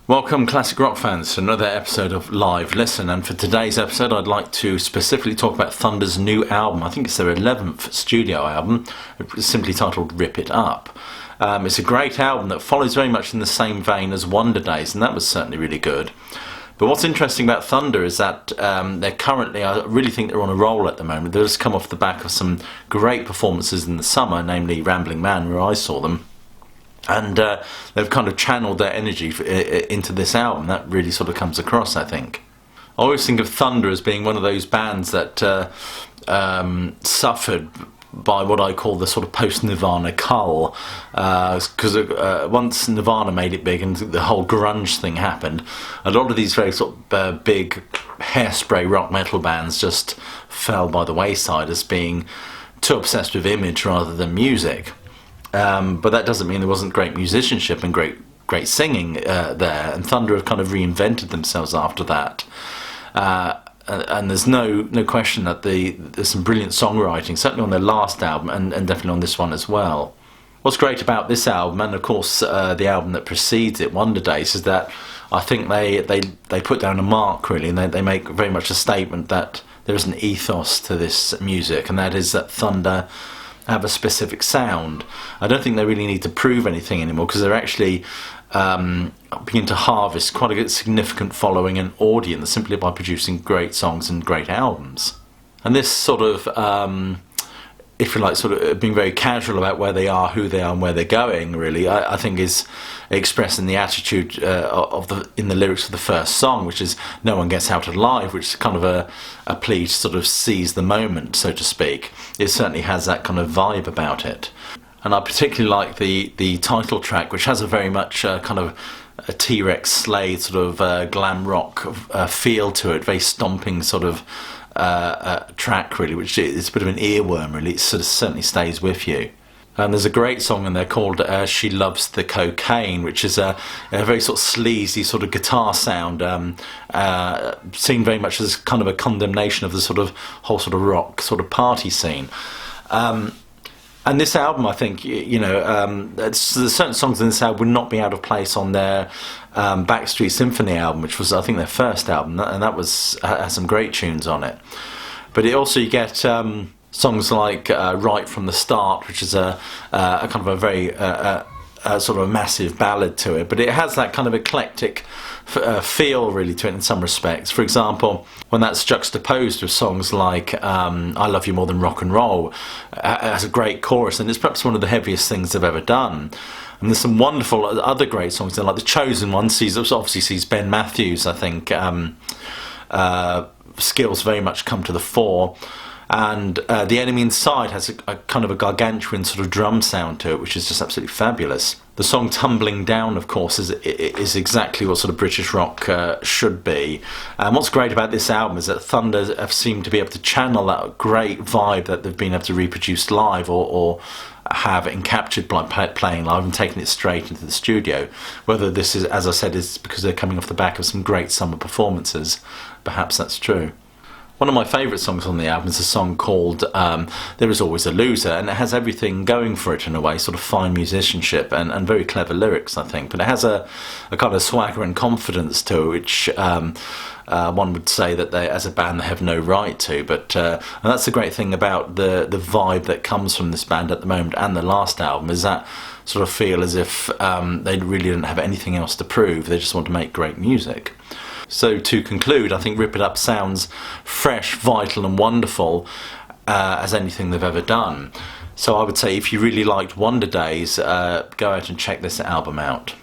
Welcome, classic rock fans, to another episode of Live Listen. And for today's episode, I'd like to specifically talk about Thunder's new album. I think it's their 11th studio album, simply titled Rip It Up. It's a great album that follows very much in the same vein as Wonder Days, and that was certainly really good. But what's interesting about Thunder is that they're currently, I really think they're on a roll at the moment. They've just come off the back of some great performances in the summer, namely Rambling Man, where I saw them. And they've kind of channeled their energy into this album. That really sort of comes across, I think. I always think of Thunder as being one of those bands that suffered by what I call the sort of post-Nirvana cull. Because once Nirvana made it big and the whole grunge thing happened, a lot of these very sort of big hairspray rock metal bands just fell by the wayside as being too obsessed with image rather than music. But that doesn't mean there wasn't great musicianship and great singing there, and Thunder have kind of reinvented themselves after that. And there's no question that there's some brilliant songwriting, certainly on their last album and definitely on this one as well. What's great about this album, and of course the album that precedes it, Wonder Days, is that I think they put down a mark, really, and they make very much a statement that there is an ethos to this music, and that is that Thunder have a specific sound. I don't think they really need to prove anything anymore, because they're actually beginning to harvest quite a significant following and audience simply by producing great songs and great albums. And this sort of, if you like, sort of being very casual about where they are, who they are, and where they're going, really, I think is expressed in the attitude in the lyrics of the first song, which is "No one gets out alive," which is kind of a plea to sort of seize the moment, so to speak. It certainly has that kind of vibe about it. And I particularly like the title track, which has a very much kind of a T-Rex Slade sort of glam rock feel to it, very stomping sort of track, really, which is a bit of an earworm, really. It sort of certainly stays with you. And there's a great song in there called She Loves the Cocaine, which is a very sort of sleazy sort of guitar sound, seen very much as kind of a condemnation of the sort of whole sort of rock sort of party scene. And this album, I think, there's certain songs in this album would not be out of place on their Backstreet Symphony album, which was, I think, their first album, and that has some great tunes on it. But you get songs like Right From the Start, which is a kind of a very sort of a massive ballad to it, but it has that kind of eclectic feel, really, to it in some respects. For example, when that's juxtaposed with songs like I Love You More Than Rock and Roll, has a great chorus, and it's perhaps one of the heaviest things they've ever done. And there's some wonderful other great songs, like The Chosen One obviously sees Ben Matthews, I think, skills very much come to the fore. And The Enemy Inside has a kind of a gargantuan sort of drum sound to it, which is just absolutely fabulous. The song Tumbling Down, of course, is exactly what sort of British rock should be. And what's great about this album is that Thunder have seemed to be able to channel that great vibe that they've been able to reproduce live or have encaptured by playing live and taking it straight into the studio. Whether this is, as I said, is because they're coming off the back of some great summer performances, perhaps that's true. One of my favourite songs on the album is a song called There Is Always a Loser, and it has everything going for it in a way, sort of fine musicianship and very clever lyrics, I think. But it has a kind of swagger and confidence to it, which one would say that they, as a band, they have no right to. But and that's the great thing about the vibe that comes from this band at the moment and the last album, is that sort of feel as if they really don't have anything else to prove. They just want to make great music. So to conclude, I think Rip It Up sounds fresh, vital and wonderful as anything they've ever done. So I would say if you really liked Wonder Days, go out and check this album out.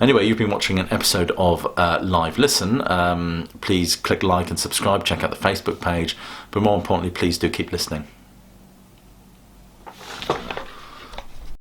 Anyway, you've been watching an episode of Live Listen. Please click like and subscribe, check out the Facebook page, but more importantly, please do keep listening.